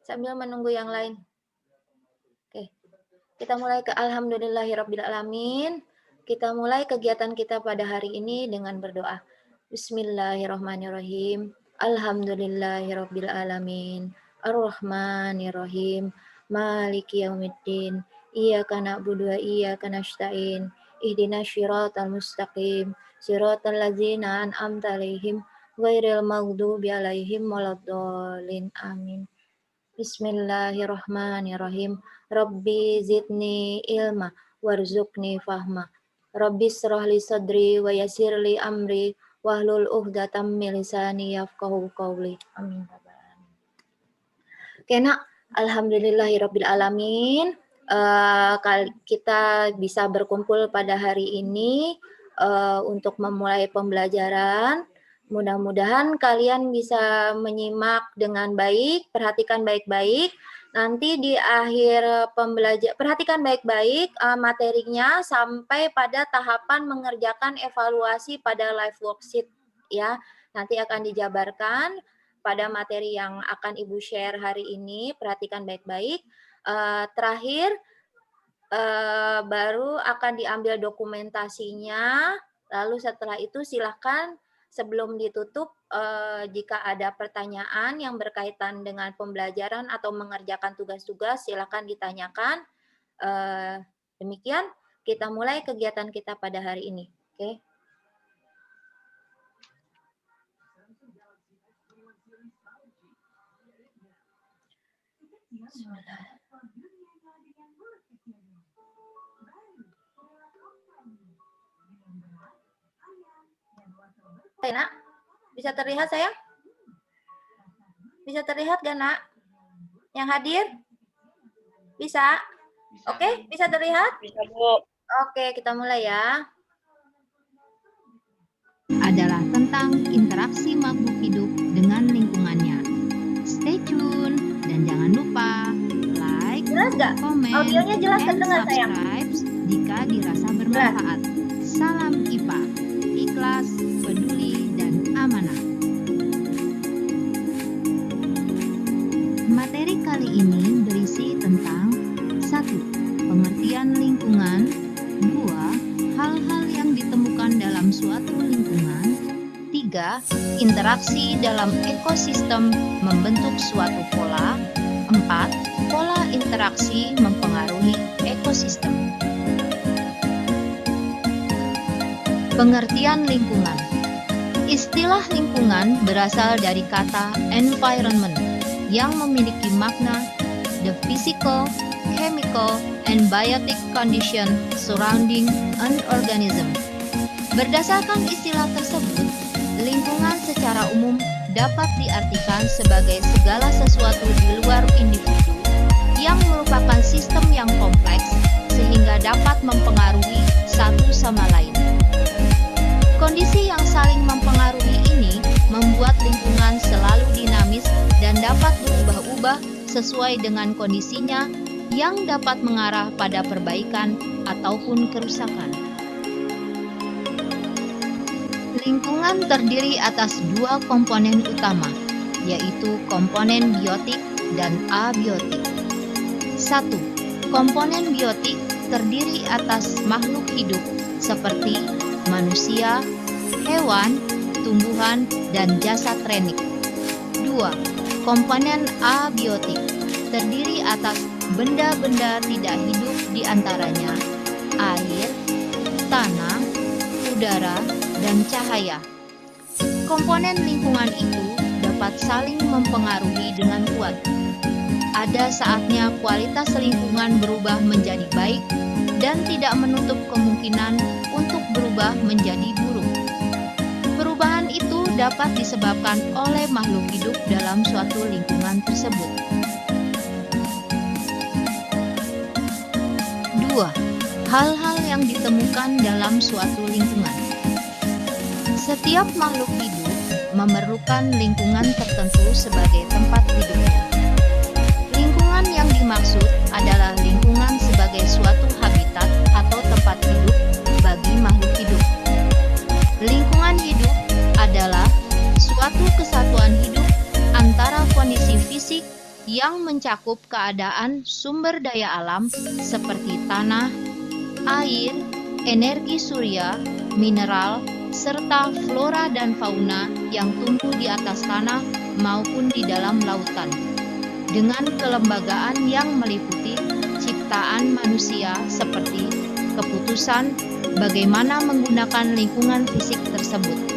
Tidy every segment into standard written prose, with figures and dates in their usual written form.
sambil menunggu yang lain. Oke, kita mulai ke alhamdulillahirabbil alamin. Kita mulai kegiatan kita pada hari ini dengan berdoa. Bismillahirrahmanirrahim. Alhamdulillahirabbil alamin. Arrahmanirrahim. Maliki yaumiddin. Iyyaka na'budu wa iyyaka nasta'in. Ihdinas syiratal mustaqim. Syiratal ladzina an'amta 'alaihim ghairil maghdubi 'alaihim waladdallin. Amin. Bismillahirrahmanirrahim. Rabbi zidni ilma warzuqni fahma. Rabbi shrah li sadri wa yassir li amri wahlul 'uqdatam min lisani yafqahu qawli. Amin. Oke, Nak. Alhamdulillahirabbil alamin. Kita bisa berkumpul pada hari ini untuk memulai pembelajaran. Mudah-mudahan kalian bisa menyimak dengan baik, perhatikan baik-baik. Nanti di akhir perhatikan baik-baik materinya sampai pada tahapan mengerjakan evaluasi pada live worksheet ya. Nanti akan dijabarkan pada materi yang akan Ibu share hari ini. Perhatikan baik-baik. Terakhir baru akan diambil dokumentasinya. Lalu setelah itu silakan sebelum ditutup, jika ada pertanyaan yang berkaitan dengan pembelajaran atau mengerjakan tugas-tugas, silakan ditanyakan. Demikian, kita mulai kegiatan kita pada hari ini. Oke. Bismillah. Nak, bisa terlihat saya? Bisa terlihat gak, Nak? Yang hadir? Bisa? Oke, bisa terlihat? Bisa, Bu. Oke, kita mulai ya. Adalah tentang interaksi makhluk hidup dengan lingkungannya. Stay tune dan jangan lupa like, Jelas gak? komen, Audionya jelas and terdengar, sayang? subscribe jika dirasa bermanfaat. Salam IPA, ikhlas, peduli, dan amanah. Materi kali ini berisi tentang 1. Pengertian lingkungan. 2. Hal-hal yang ditemukan dalam suatu lingkungan. 3. Interaksi dalam ekosistem membentuk suatu pola. 4. Pola interaksi mempengaruhi ekosistem. Pengertian lingkungan. Istilah lingkungan berasal dari kata environment yang memiliki makna the physical, chemical, and biotic condition surrounding an organism. Berdasarkan istilah tersebut, lingkungan secara umum dapat diartikan sebagai segala sesuatu di luar individu yang merupakan sistem yang kompleks sehingga dapat mempengaruhi satu sama lain. Kondisi yang saling mempengaruhi ini membuat lingkungan selalu dinamis dan dapat berubah-ubah sesuai dengan kondisinya yang dapat mengarah pada perbaikan ataupun kerusakan. Lingkungan terdiri atas 2 komponen utama, yaitu komponen biotik dan abiotik. 1. Komponen biotik terdiri atas makhluk hidup seperti manusia, hewan, tumbuhan, dan jasad renik. 2. Komponen abiotik terdiri atas benda-benda tidak hidup di antaranya air, tanah, udara, dan cahaya. Komponen lingkungan itu dapat saling mempengaruhi dengan kuat. Ada saatnya kualitas lingkungan berubah menjadi baik dan tidak menutup kemungkinan untuk berubah menjadi buruk. Perubahan itu dapat disebabkan oleh makhluk hidup dalam suatu lingkungan tersebut. 2. Hal-hal yang ditemukan dalam suatu lingkungan. Setiap makhluk hidup memerlukan lingkungan tertentu sebagai tempat hidupnya. Lingkungan yang dimaksud adalah lingkungan sebagai suatu habitat atau tempat hidup bagi makhluk hidup. Lingkungan hidup adalah suatu kesatuan hidup antara kondisi fisik yang mencakup keadaan sumber daya alam seperti tanah, air, energi surya, mineral, serta flora dan fauna yang tumbuh di atas tanah maupun di dalam lautan, dengan kelembagaan yang meliputi ciptaan manusia seperti keputusan bagaimana menggunakan lingkungan fisik tersebut.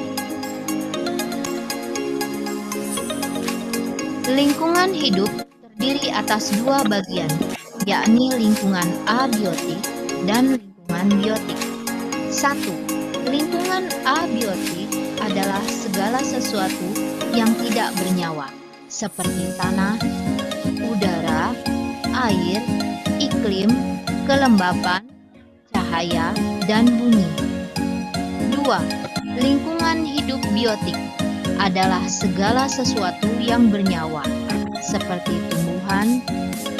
Lingkungan hidup terdiri atas dua bagian, yakni lingkungan abiotik dan lingkungan biotik. 1. Lingkungan abiotik adalah segala sesuatu yang tidak bernyawa, seperti tanah, udara, air, iklim, kelembapan, cahaya, dan bunyi. 2. Lingkungan hidup biotik adalah segala sesuatu yang bernyawa, seperti tumbuhan,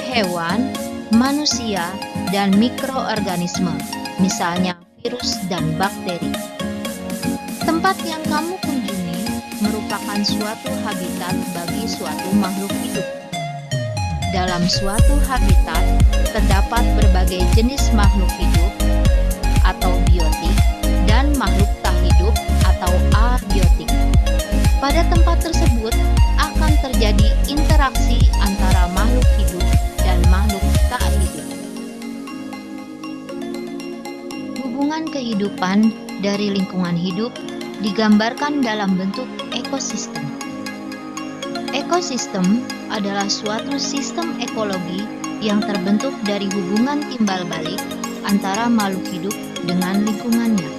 hewan, manusia, dan mikroorganisme, misalnya virus dan bakteri. Tempat yang kamu kunjungi merupakan suatu habitat bagi suatu makhluk hidup. Dalam suatu habitat terdapat berbagai jenis makhluk hidup atau biotik dan makhluk tak hidup atau abiotik. Pada tempat tersebut akan terjadi interaksi antara makhluk hidup dan makhluk tak hidup. Hubungan kehidupan dari lingkungan hidup digambarkan dalam bentuk ekosistem. Ekosistem adalah suatu sistem ekologi yang terbentuk dari hubungan timbal balik antara makhluk hidup dengan lingkungannya.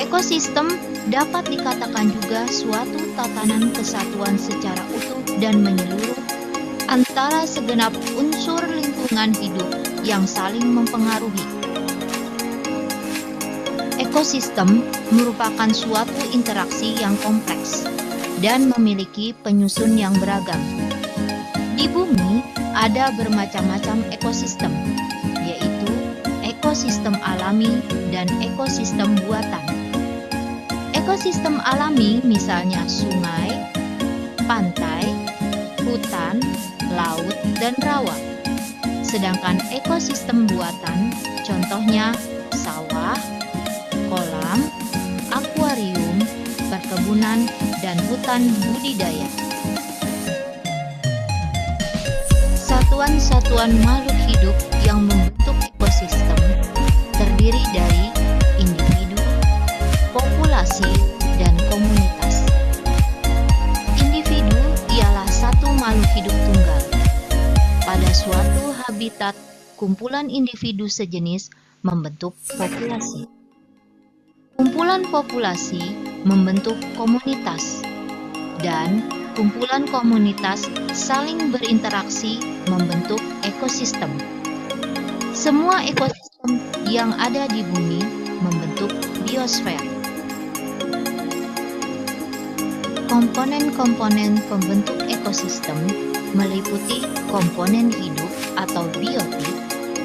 Ekosistem dapat dikatakan juga suatu tatanan kesatuan secara utuh dan menyeluruh antara segenap unsur lingkungan hidup yang saling mempengaruhi. Ekosistem merupakan suatu interaksi yang kompleks dan memiliki penyusun yang beragam. Di bumi ada bermacam-macam ekosistem, yaitu ekosistem alami dan ekosistem buatan. Ekosistem alami misalnya sungai, pantai, hutan, laut, dan rawa. Sedangkan ekosistem buatan contohnya sawah, kolam, akuarium, perkebunan, dan hutan budidaya. Satuan-satuan makhluk hidup yang membentuk ekosistem terdiri dari individu, populasi, dan komunitas. Individu ialah satu makhluk hidup tunggal. Pada suatu habitat, kumpulan individu sejenis membentuk populasi. Kumpulan populasi membentuk komunitas, dan kumpulan komunitas saling berinteraksi membentuk ekosistem. Semua ekosistem yang ada di bumi membentuk biosfer. Komponen-komponen pembentuk ekosistem meliputi komponen hidup atau biotik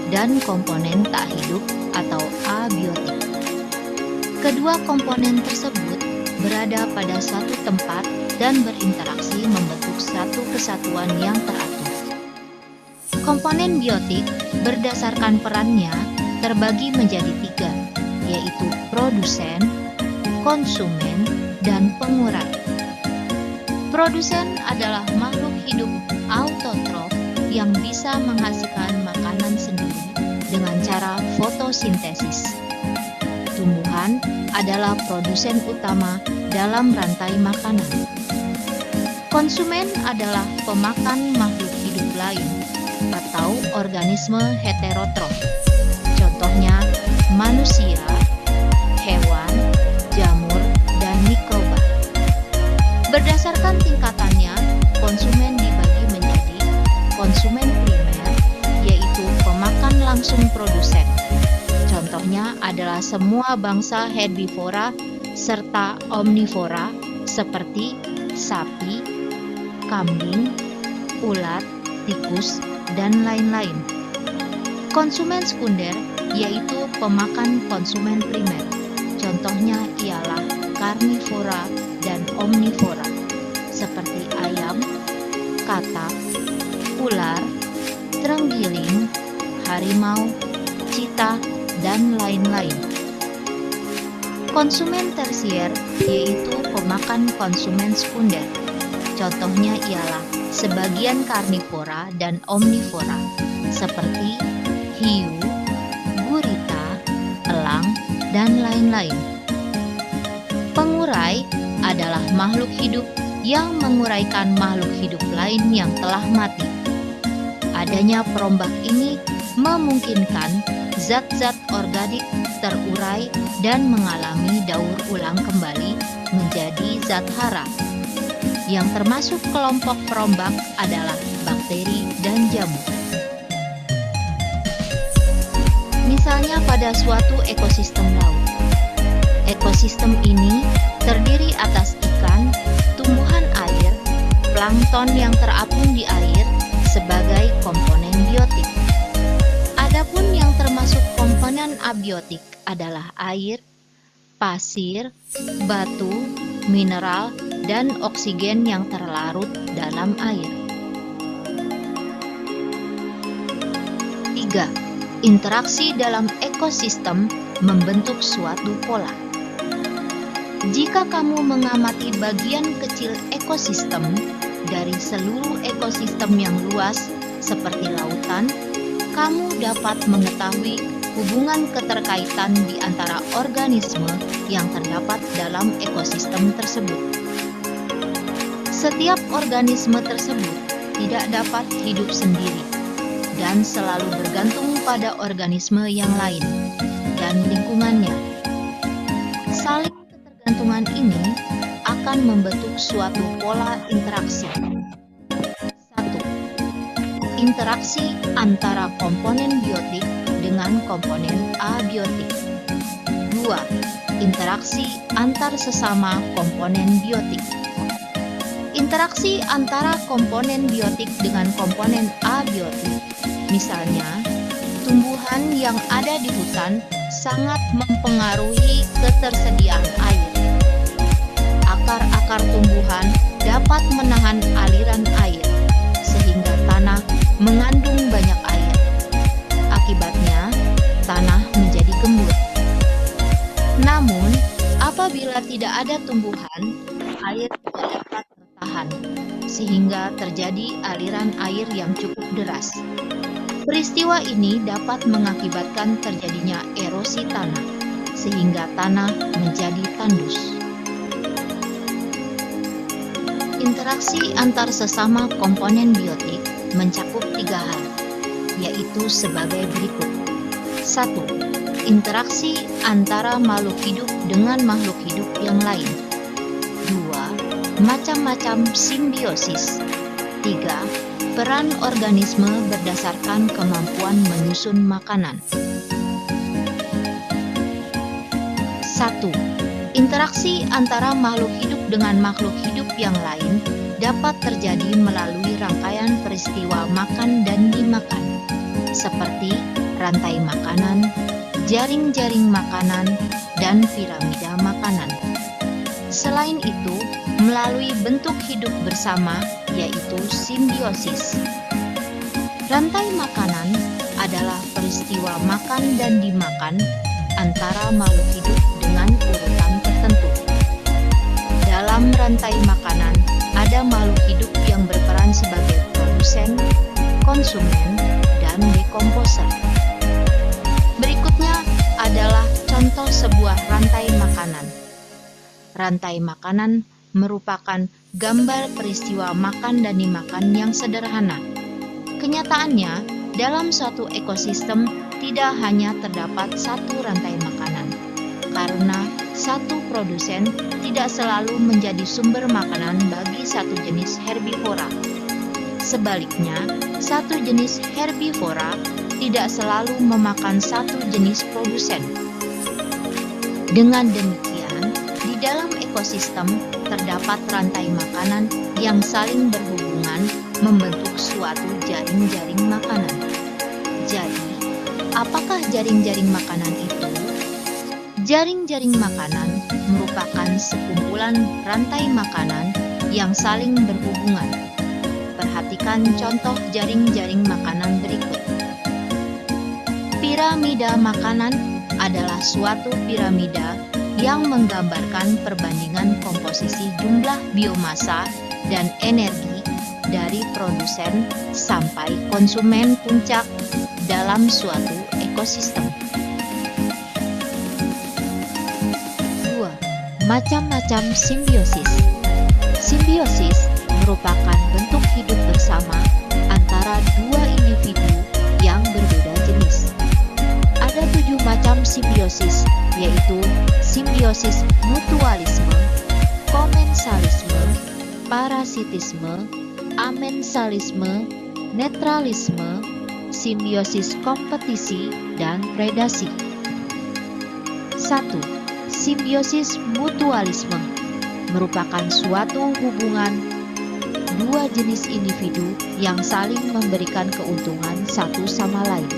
dan komponen tak hidup atau abiotik. Kedua komponen tersebut berada pada satu tempat dan berinteraksi membentuk satu kesatuan yang teratur. Komponen biotik berdasarkan perannya terbagi menjadi tiga, yaitu produsen, konsumen, dan pengurai. Produsen adalah makhluk hidup autotrof yang bisa menghasilkan makanan sendiri dengan cara fotosintesis. Tumbuhan adalah produsen utama dalam rantai makanan. Konsumen adalah pemakan makhluk hidup lain atau organisme heterotrof. Contohnya manusia, hewan, jamur, dan mikroba. Berdasarkan tingkatannya, konsumen dibagi menjadi konsumen primer, yaitu pemakan langsung produsen. Contohnya adalah semua bangsa herbivora serta omnivora seperti sapi, kambing, ulat, tikus, dan lain-lain. Konsumen sekunder yaitu pemakan konsumen primer. Contohnya ialah karnivora dan omnivora seperti ayam, katak, ular, terenggiling, harimau, cita, dan lain-lain. Konsumen tersier yaitu pemakan konsumen sekunder. Contohnya ialah sebagian karnivora dan omnivora, seperti hiu, gurita, elang, dan lain-lain. Pengurai adalah makhluk hidup yang menguraikan makhluk hidup lain yang telah mati. Adanya perombak ini memungkinkan zat-zat organik terurai dan mengalami daur ulang kembali menjadi zat hara. Yang termasuk kelompok perombak adalah bakteri dan jamur. Misalnya pada suatu ekosistem laut. Ekosistem ini terdiri atas ikan, tumbuhan air, plankton yang terapung di air sebagai komponen biotik. Adapun yang termasuk komponen abiotik adalah air, pasir, batu, mineral, dan oksigen yang terlarut dalam air. 3. Interaksi dalam ekosistem membentuk suatu pola. Jika kamu mengamati bagian kecil ekosistem dari seluruh ekosistem yang luas seperti lautan, kamu dapat mengetahui hubungan keterkaitan di antara organisme yang terdapat dalam ekosistem tersebut. Setiap organisme tersebut tidak dapat hidup sendiri dan selalu bergantung pada organisme yang lain dan lingkungannya. Saling ketergantungan ini akan membentuk suatu pola interaksi. 1. Interaksi antara komponen biotik dengan komponen abiotik. 2. Interaksi antar sesama komponen biotik. Interaksi antara komponen biotik dengan komponen abiotik. Misalnya, tumbuhan yang ada di hutan sangat mempengaruhi ketersediaan air. Akar-akar tumbuhan dapat menahan aliran air, sehingga tanah mengandung banyak air. Akibatnya, tanah menjadi gembur. Namun, apabila tidak ada tumbuhan, air tidak dapat tertahan, sehingga terjadi aliran air yang cukup deras. Peristiwa ini dapat mengakibatkan terjadinya erosi tanah, sehingga tanah menjadi tandus. Interaksi antar sesama komponen biotik mencakup 3 hal, yaitu sebagai berikut. 1. Interaksi antara makhluk hidup dengan makhluk hidup yang lain. 2. Macam-macam simbiosis. 3. Peran organisme berdasarkan kemampuan menyusun makanan. 1. Interaksi antara makhluk hidup dengan makhluk hidup yang lain dapat terjadi melalui rangkaian peristiwa makan dan dimakan, seperti rantai makanan, jaring-jaring makanan, dan piramida makanan. Selain itu, melalui bentuk hidup bersama, yaitu simbiosis. Rantai makanan adalah peristiwa makan dan dimakan antara makhluk hidup dengan urutan tertentu. Dalam rantai makanan, ada makhluk hidup yang berperan sebagai produsen, konsumen, dan dekomposer. Berikutnya adalah contoh sebuah rantai makanan. Rantai makanan merupakan gambar peristiwa makan dan dimakan yang sederhana. Kenyataannya, dalam suatu ekosistem tidak hanya terdapat satu rantai makanan, karena satu produsen tidak selalu menjadi sumber makanan bagi satu jenis herbivora. Sebaliknya, satu jenis herbivora tidak selalu memakan satu jenis produsen. Dengan demikian, di dalam ekosistem terdapat rantai makanan yang saling berhubungan membentuk suatu jaring-jaring makanan. Jadi, apakah jaring-jaring makanan itu? Jaring-jaring makanan merupakan sekumpulan rantai makanan yang saling berhubungan. Perhatikan memberikan contoh jaring-jaring makanan berikut. Piramida makanan adalah suatu piramida yang menggambarkan perbandingan komposisi jumlah biomasa dan energi dari produsen sampai konsumen puncak dalam suatu ekosistem. 2. Macam-macam simbiosis. Simbiosis merupakan bentuk hidup bersama antara dua individu yang berbeda jenis. Ada 7 macam simbiosis, yaitu simbiosis mutualisme, komensalisme, parasitisme, amensalisme, netralisme, simbiosis kompetisi, dan predasi. 1. Simbiosis mutualisme merupakan suatu hubungan dua jenis individu yang saling memberikan keuntungan satu sama lain.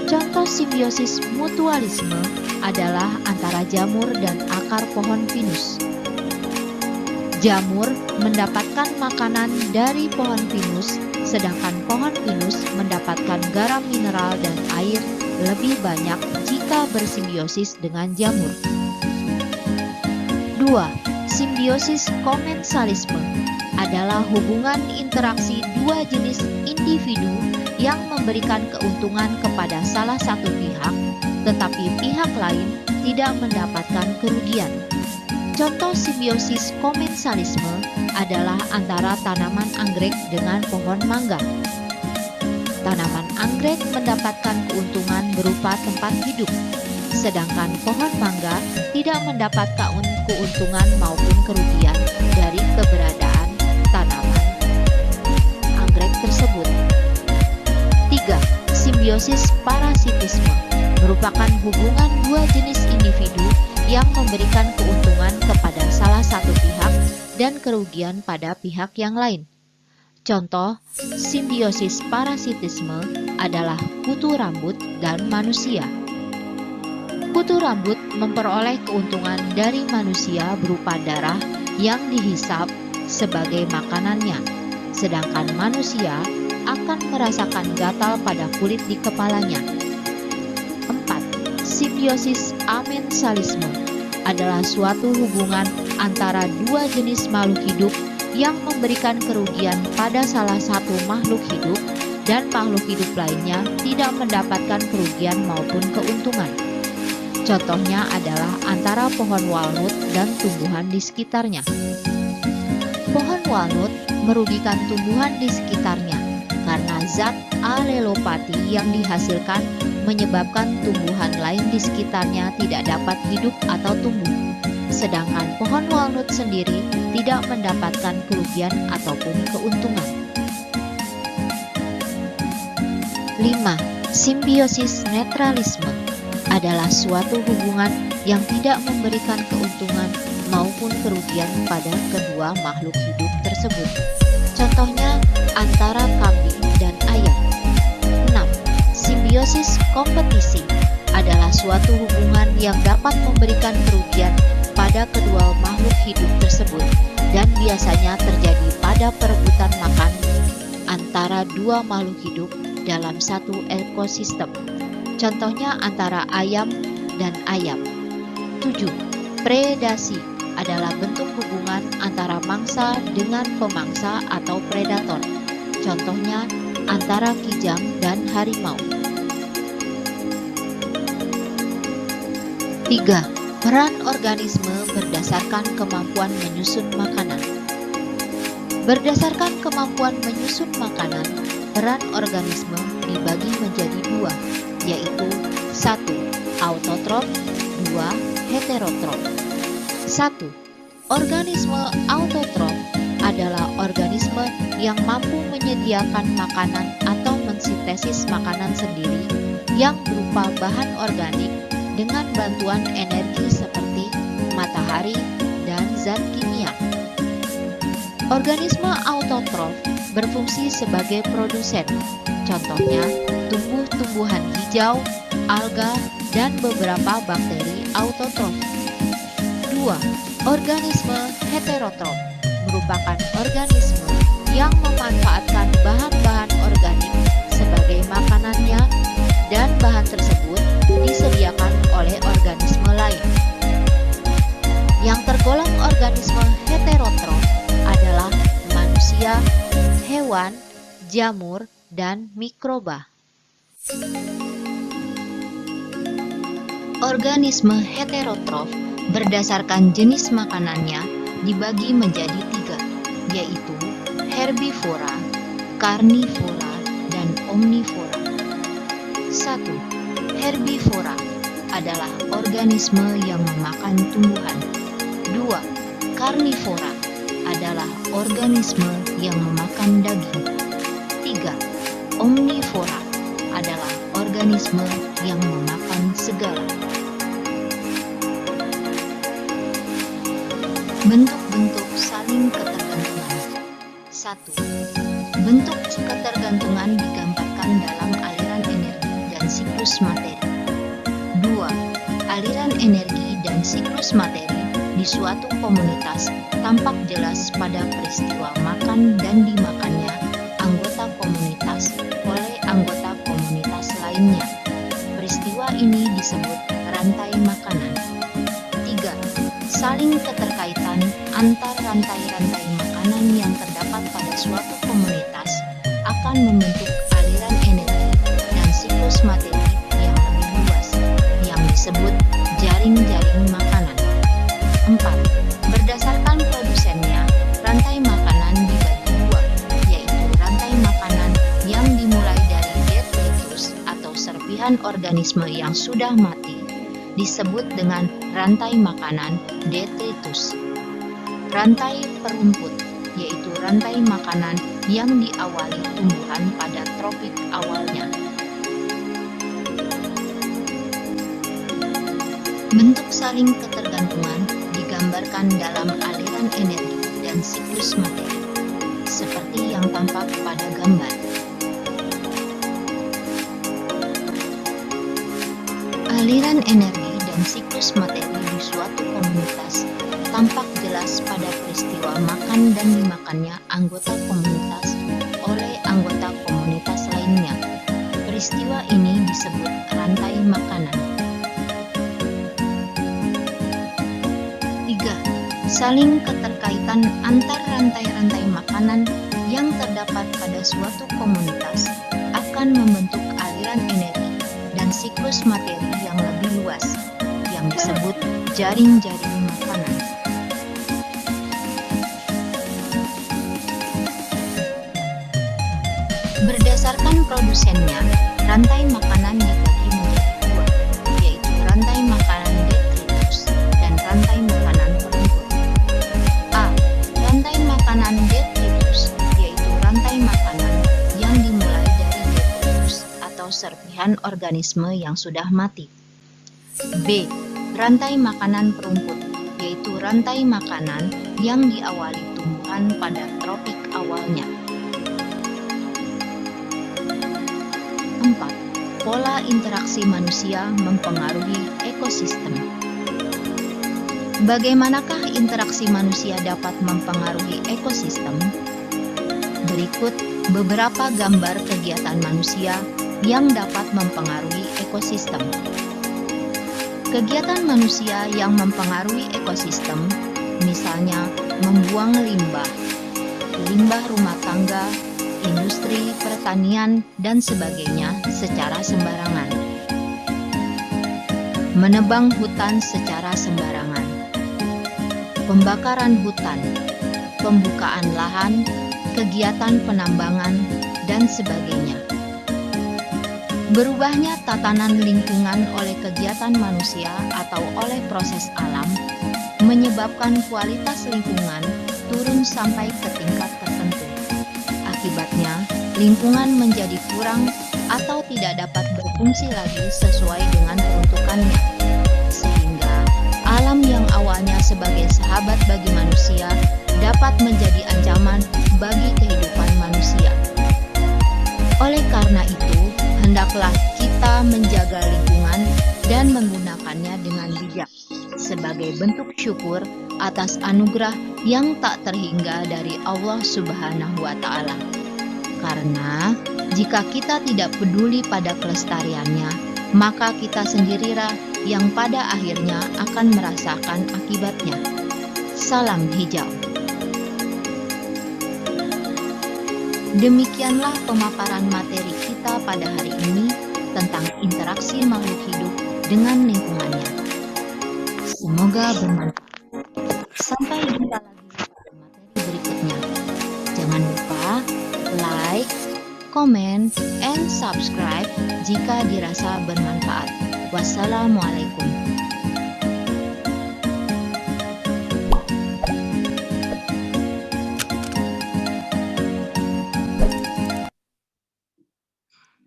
Contoh simbiosis mutualisme adalah antara jamur dan akar pohon pinus. Jamur mendapatkan makanan dari pohon pinus, sedangkan pohon pinus mendapatkan garam mineral dan air lebih banyak jika bersimbiosis dengan jamur. 2. Simbiosis komensalisme adalah hubungan interaksi dua jenis individu yang memberikan keuntungan kepada salah satu pihak, tetapi pihak lain tidak mendapatkan kerugian. Contoh simbiosis komensalisme adalah antara tanaman anggrek dengan pohon mangga. Tanaman anggrek mendapatkan keuntungan berupa tempat hidup, sedangkan pohon mangga tidak mendapat keuntungan maupun kerugian dari keberadaan tanaman anggrek tersebut. 3. Simbiosis parasitisme merupakan hubungan dua jenis individu yang memberikan keuntungan kepada salah satu pihak dan kerugian pada pihak yang lain. Contoh simbiosis parasitisme adalah kutu rambut dan manusia. Kutu rambut memperoleh keuntungan dari manusia berupa darah yang dihisap sebagai makanannya, sedangkan manusia akan merasakan gatal pada kulit di kepalanya. 4. Simbiosis amensalisme adalah suatu hubungan antara dua jenis makhluk hidup yang memberikan kerugian pada salah satu makhluk hidup dan makhluk hidup lainnya tidak mendapatkan kerugian maupun keuntungan. Contohnya adalah antara pohon walnut dan tumbuhan di sekitarnya. Pohon walnut merugikan tumbuhan di sekitarnya karena zat alelopati yang dihasilkan menyebabkan tumbuhan lain di sekitarnya tidak dapat hidup atau tumbuh. Sedangkan pohon walnut sendiri tidak mendapatkan kerugian ataupun keuntungan. 5. Simbiosis netralisme adalah suatu hubungan yang tidak memberikan keuntungan maupun kerugian pada kedua makhluk hidup tersebut. Contohnya antara kambing dan ayam. 6. Simbiosis kompetisi adalah suatu hubungan yang dapat memberikan kerugian pada kedua makhluk hidup tersebut dan biasanya terjadi pada perebutan makan antara dua makhluk hidup dalam satu ekosistem. Contohnya antara ayam dan ayam. 7. Predasi adalah bentuk hubungan antara mangsa dengan pemangsa atau predator. Contohnya antara kijang dan harimau. 3. Peran organisme berdasarkan kemampuan menyusun makanan. Berdasarkan kemampuan menyusun makanan, peran organisme dibagi menjadi dua, yaitu 1. Autotrof, 2. Heterotrof. 1. Organisme autotrof adalah organisme yang mampu menyediakan makanan atau mensintesis makanan sendiri yang berupa bahan organik dengan bantuan energi seperti matahari dan zat kimia. Organisme autotrof berfungsi sebagai produsen, contohnya tumbuh-tumbuhan hijau, alga, dan beberapa bakteri autotrof. 2. Organisme heterotrof merupakan organisme yang memanfaatkan bahan-bahan organik sebagai makanannya, dan bahan tersebut disediakan oleh organisme lain. Yang tergolong organisme heterotrof adalah manusia, hewan, jamur, dan mikroba. Organisme heterotrof berdasarkan jenis makanannya dibagi menjadi 3, yaitu herbivora, karnivora, dan omnivora. 1. Herbivora adalah organisme yang memakan tumbuhan. 2. Karnivora adalah organisme yang memakan daging. 3. Omnivora adalah organisme yang memakan segala. Bentuk-bentuk saling ketergantungan. 1. Bentuk ketergantungan digambarkan dalam aliran energi dan siklus materi. 2. Aliran energi dan siklus materi di suatu komunitas tampak jelas pada peristiwa makan dan dimakannya anggota komunitas oleh anggota komunitas lainnya. Peristiwa ini disebut rantai makanan. 3. Saling keterkaitan antar rantai-rantai makanan yang terdapat pada suatu komunitas akan membentuk aliran energi dan siklus materi yang lebih luas, yang disebut jaring-jaring makanan. 4. Berdasarkan produsennya, rantai makanan dibagi 2, yaitu rantai makanan yang dimulai dari detritus atau serpihan organisme yang sudah mati, disebut dengan rantai makanan detritus. Rantai perumput, yaitu rantai makanan yang diawali tumbuhan pada tropik awalnya. Bentuk saling ketergantungan digambarkan dalam aliran energi dan siklus materi, seperti yang tampak pada gambar. Aliran energi dan siklus materi di suatu komunitas tampak jelas pada peristiwa makan dan dimakannya anggota komunitas oleh anggota komunitas lainnya. Peristiwa ini disebut rantai makanan. 3. Saling keterkaitan antar rantai-rantai makanan yang terdapat pada suatu komunitas akan membentuk aliran energi dan siklus materi yang lebih luas, yang disebut jaring-jaring makanan. Berdasarkan produsennya, rantai makanan dibagi menjadi 2, yaitu rantai makanan detritus dan rantai makanan perumput. A. Rantai makanan detritus, yaitu rantai makanan yang dimulai dari detritus atau serpihan organisme yang sudah mati. B. Rantai makanan perumput, yaitu rantai makanan yang diawali tumbuhan pada tropik awalnya. 4. Pola interaksi manusia mempengaruhi ekosistem. Bagaimanakah interaksi manusia dapat mempengaruhi ekosistem? Berikut beberapa gambar kegiatan manusia yang dapat mempengaruhi ekosistem. Kegiatan manusia yang mempengaruhi ekosistem, misalnya membuang limbah, limbah rumah tangga, industri, pertanian, dan sebagainya secara sembarangan. Menebang hutan secara sembarangan. Pembakaran hutan, pembukaan lahan, kegiatan penambangan, dan sebagainya. Berubahnya tatanan lingkungan oleh kegiatan manusia atau oleh proses alam menyebabkan kualitas lingkungan turun sampai ke tingkat tertentu. Akibatnya, lingkungan menjadi kurang atau tidak dapat berfungsi lagi sesuai dengan peruntukannya, sehingga alam yang awalnya sebagai sahabat bagi manusia dapat menjadi ancaman bagi kehidupan manusia. Oleh karena itu, hendaklah kita menjaga lingkungan dan menggunakannya dengan bijak, sebagai bentuk syukur atas anugerah yang tak terhingga dari Allah Subhanahu wa Ta'ala. Karena jika kita tidak peduli pada kelestariannya, maka kita sendirilah yang pada akhirnya akan merasakan akibatnya. Salam hijau. Demikianlah pemaparan materi kita pada hari ini tentang interaksi makhluk hidup dengan lingkungannya. Semoga bermanfaat. Sampai jumpa lagi pada materi berikutnya. Jangan lupa like, comment, and subscribe jika dirasa bermanfaat. Wassalamualaikum.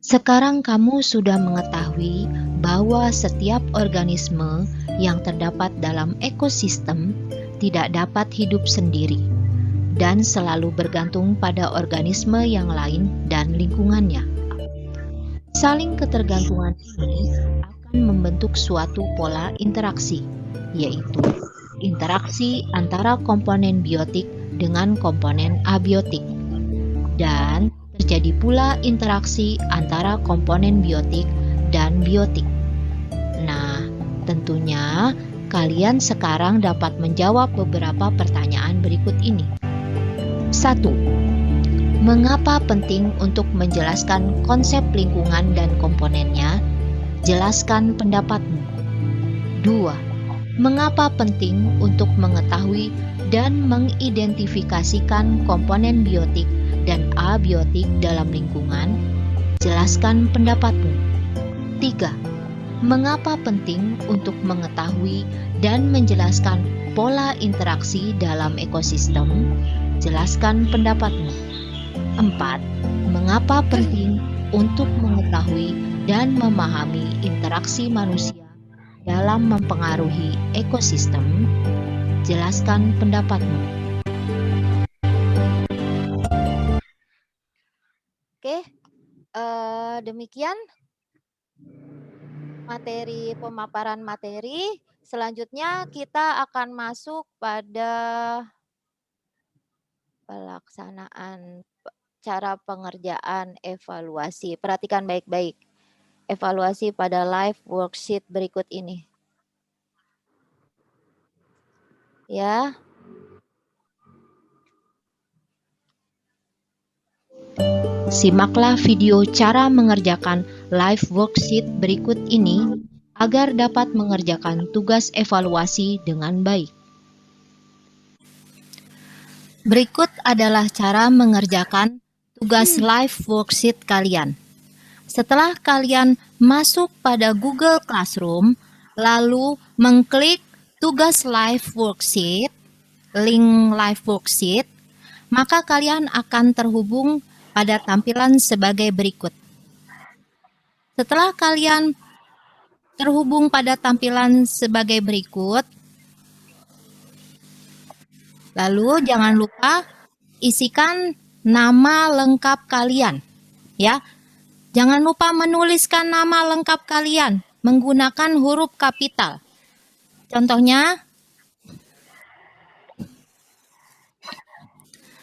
Sekarang kamu sudah mengetahui bahwa setiap organisme yang terdapat dalam ekosistem tidak dapat hidup sendiri dan selalu bergantung pada organisme yang lain dan lingkungannya. Saling ketergantungan ini akan membentuk suatu pola interaksi, yaitu interaksi antara komponen biotik dengan komponen abiotik, dan terjadi pula interaksi antara komponen biotik dan biotik. Nah, tentunya kalian sekarang dapat menjawab beberapa pertanyaan berikut ini. 1. Mengapa penting untuk menjelaskan konsep lingkungan dan komponennya? Jelaskan pendapatmu. 2. Mengapa penting untuk mengetahui dan mengidentifikasikan komponen biotik dan abiotik dalam lingkungan? Jelaskan pendapatmu. 3. Mengapa penting untuk mengetahui dan menjelaskan pola interaksi dalam ekosistem? Jelaskan pendapatmu. 4. Mengapa penting untuk mengetahui dan memahami interaksi manusia dalam mempengaruhi ekosistem? Jelaskan pendapatmu. Oke, demikian materi pemaparan materi. Selanjutnya kita akan masuk pada pelaksanaan cara pengerjaan evaluasi. Perhatikan baik-baik. Evaluasi pada live worksheet berikut ini. Ya. Simaklah video cara mengerjakan live worksheet berikut ini agar dapat mengerjakan tugas evaluasi dengan baik. Berikut adalah cara mengerjakan tugas live worksheet kalian. Setelah kalian masuk pada Google Classroom, lalu mengklik tugas live worksheet, link live worksheet, maka kalian akan terhubung pada tampilan sebagai berikut. Setelah kalian terhubung pada tampilan sebagai berikut, lalu jangan lupa isikan nama lengkap kalian, ya. Jangan lupa menuliskan nama lengkap kalian menggunakan huruf kapital. Contohnya,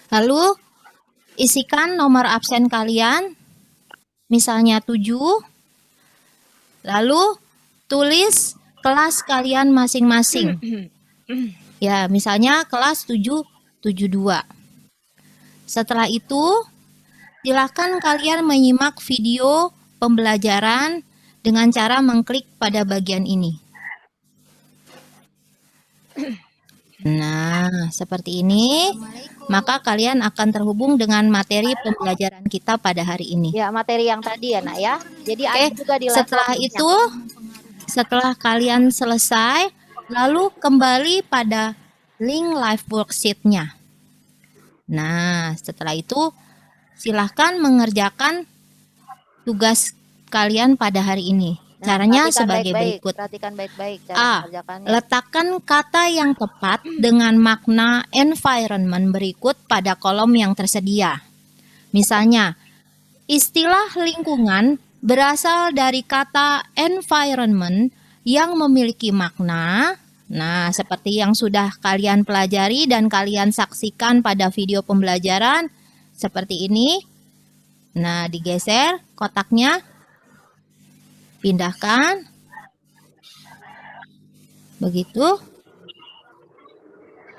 lalu isikan nomor absen kalian, misalnya 7, lalu tulis kelas kalian masing-masing. Ya, misalnya kelas 772. Setelah itu, silakan kalian menyimak video pembelajaran dengan cara mengklik pada bagian ini. Nah, seperti ini, maka kalian akan terhubung dengan materi pembelajaran kita pada hari ini. Ya, materi yang tadi ya, Nak ya. Jadi ada juga di setelah itu, setelah kalian selesai, lalu kembali pada link live worksheet-nya. Nah, setelah itu, silahkan mengerjakan tugas kalian pada hari ini. Caranya sebagai berikut. Perhatikan baik-baik A. cara mengerjakannya. Letakkan kata yang tepat dengan makna environment berikut pada kolom yang tersedia. Misalnya, istilah lingkungan berasal dari kata environment yang memiliki makna. Nah, seperti yang sudah kalian pelajari dan kalian saksikan pada video pembelajaran seperti ini. Nah, digeser kotaknya, pindahkan. Begitu.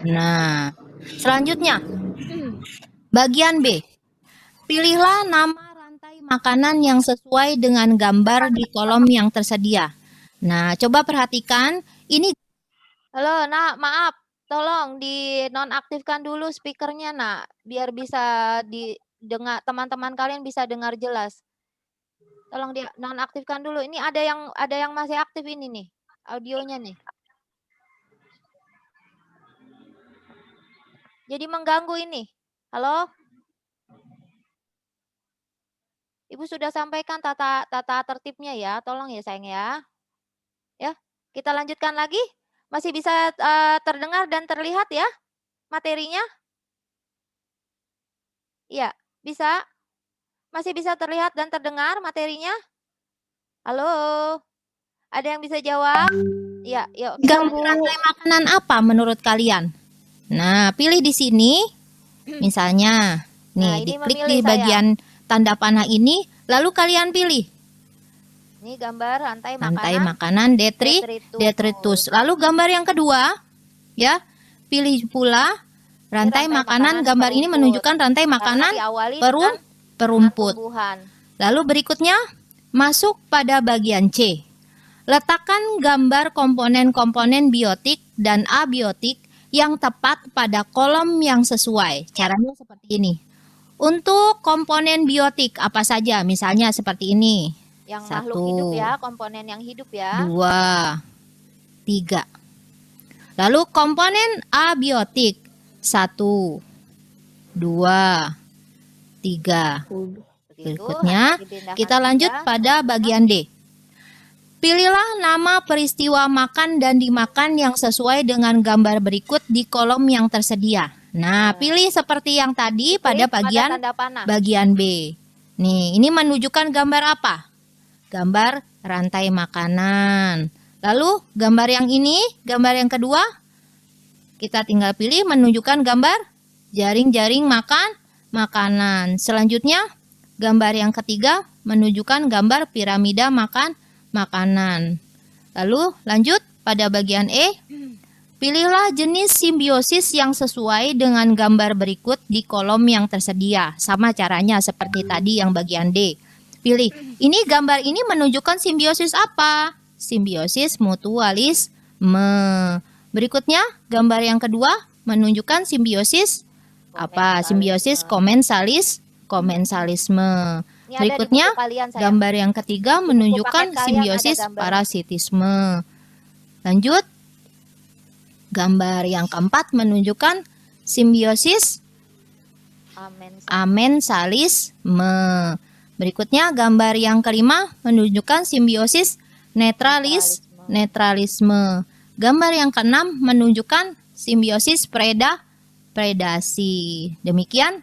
Nah, selanjutnya bagian B. Pilihlah nama rantai makanan yang sesuai dengan gambar di kolom yang tersedia. Nah, coba perhatikan ini. Halo, Nak, maaf. Tolong dinonaktifkan dulu speakernya, Nak, biar bisa didengar, teman-teman kalian bisa dengar jelas. Tolong dinonaktifkan dulu. Ini ada yang masih aktif ini nih, audionya nih. Jadi mengganggu ini. Halo? Ibu sudah sampaikan tata tertibnya ya. Tolong ya sayang ya. Ya, kita lanjutkan lagi. Masih bisa terdengar dan terlihat ya materinya? Iya, bisa? Masih bisa terlihat dan terdengar materinya? Halo? Ada yang bisa jawab? Iya, yuk. Gambar rantai makanan apa menurut kalian? Nah, pilih di sini. Misalnya, nih, diklik di bagian tanda panah ini, lalu kalian pilih. Ini gambar rantai makanan detritus. Lalu gambar yang kedua, ya, pilih pula rantai makanan. Gambar ini menunjukkan rantai makanan perumput. Lalu berikutnya, masuk pada bagian C. Letakkan gambar komponen-komponen biotik dan abiotik yang tepat pada kolom yang sesuai. Caranya seperti ini. Untuk komponen biotik apa saja? Misalnya seperti ini. Yang makhluk hidup ya, komponen yang hidup ya. 2, 3. Lalu komponen abiotik 1, 2, 3. Berikutnya kita lanjut pada bagian D. Pilihlah nama peristiwa makan dan dimakan yang sesuai dengan gambar berikut di kolom yang tersedia. Nah, pilih seperti yang tadi pada bagian B. Nih, ini menunjukkan gambar apa? Gambar rantai makanan. Lalu gambar yang ini, gambar yang kedua, kita tinggal pilih menunjukkan gambar jaring-jaring makanan. Selanjutnya, gambar yang ketiga menunjukkan gambar piramida makanan. Lalu lanjut pada bagian E. Pilihlah jenis simbiosis yang sesuai dengan gambar berikut di kolom yang tersedia. Sama caranya seperti tadi yang bagian D. Pilih. Ini gambar ini menunjukkan simbiosis apa? Simbiosis mutualisme. Berikutnya gambar yang kedua menunjukkan simbiosis apa? Simbiosis komensalisme. Berikutnya, gambar yang ketiga menunjukkan simbiosis parasitisme. Lanjut, gambar yang keempat menunjukkan simbiosis amensalisme. Berikutnya, gambar yang kelima menunjukkan simbiosis netralisme. Gambar yang keenam menunjukkan simbiosis predasi. Demikian.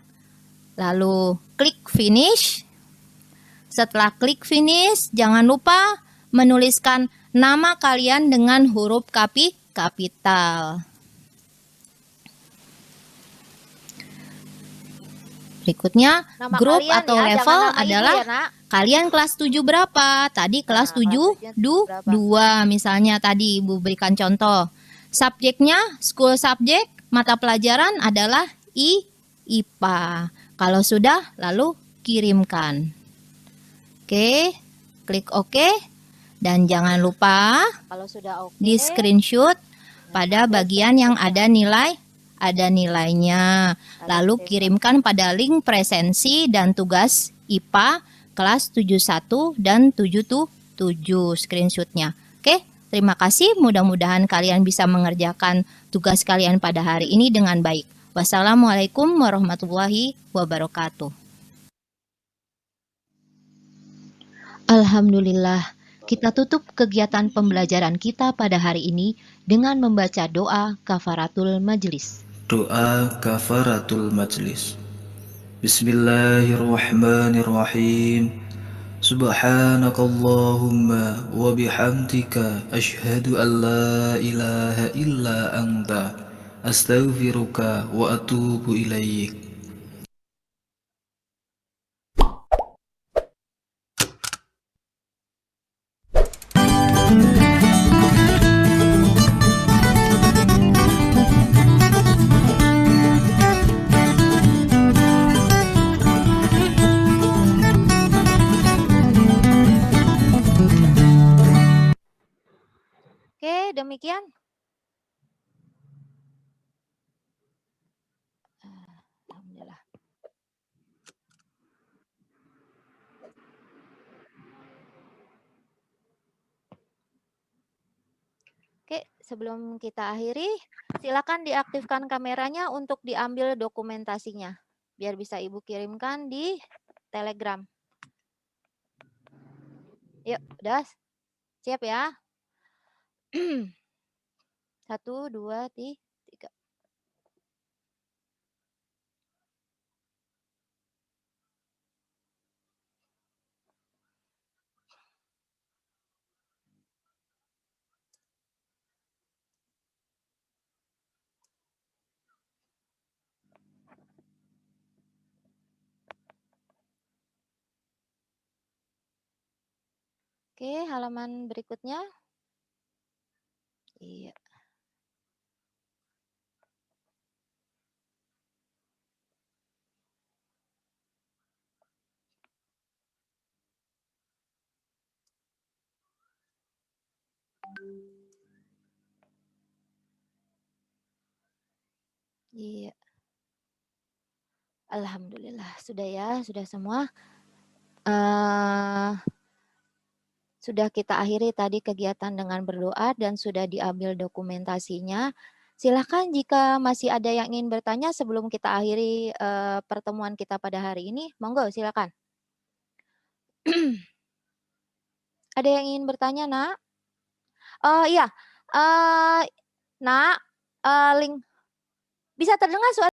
Lalu, klik finish. Setelah klik finish, jangan lupa menuliskan nama kalian dengan huruf kapital. Berikutnya, grup atau level adalah kalian kelas 7 berapa? Tadi kelas 7, 2 misalnya tadi Ibu berikan contoh. Subjeknya, school subject, mata pelajaran adalah IPA. Kalau sudah, lalu kirimkan. Oke, klik OK. Dan jangan lupa kalau sudah di screenshot pada bagian yang ada nilainya. Lalu kirimkan pada link presensi dan tugas IPA kelas 71 dan 77 screenshotnya. Oke, terima kasih. Mudah-mudahan kalian bisa mengerjakan tugas kalian pada hari ini dengan baik. Wassalamualaikum warahmatullahi wabarakatuh. Alhamdulillah, kita tutup kegiatan pembelajaran kita pada hari ini dengan membaca doa kafaratul majlis. Doa kafaratul majlis. Bismillahirrahmanirrahim. Subhanakallahumma wa bihamdika asyhadu an la ilaha illa anta astaghfiruka wa atubu ilaik. Oke, demikian. Alhamdulillah. Oke, sebelum kita akhiri, silakan diaktifkan kameranya untuk diambil dokumentasinya, biar bisa Ibu kirimkan di Telegram. Yuk, udah siap ya? 1, 2, 3. Oke, halaman berikutnya. Iya. Iya. Alhamdulillah, sudah ya, sudah semua. Sudah kita akhiri tadi kegiatan dengan berdoa dan sudah diambil dokumentasinya. Silakan jika masih ada yang ingin bertanya sebelum kita akhiri pertemuan kita pada hari ini, monggo silakan. Ada yang ingin bertanya, Nak? Oh iya, Nak, link bisa terdengar suara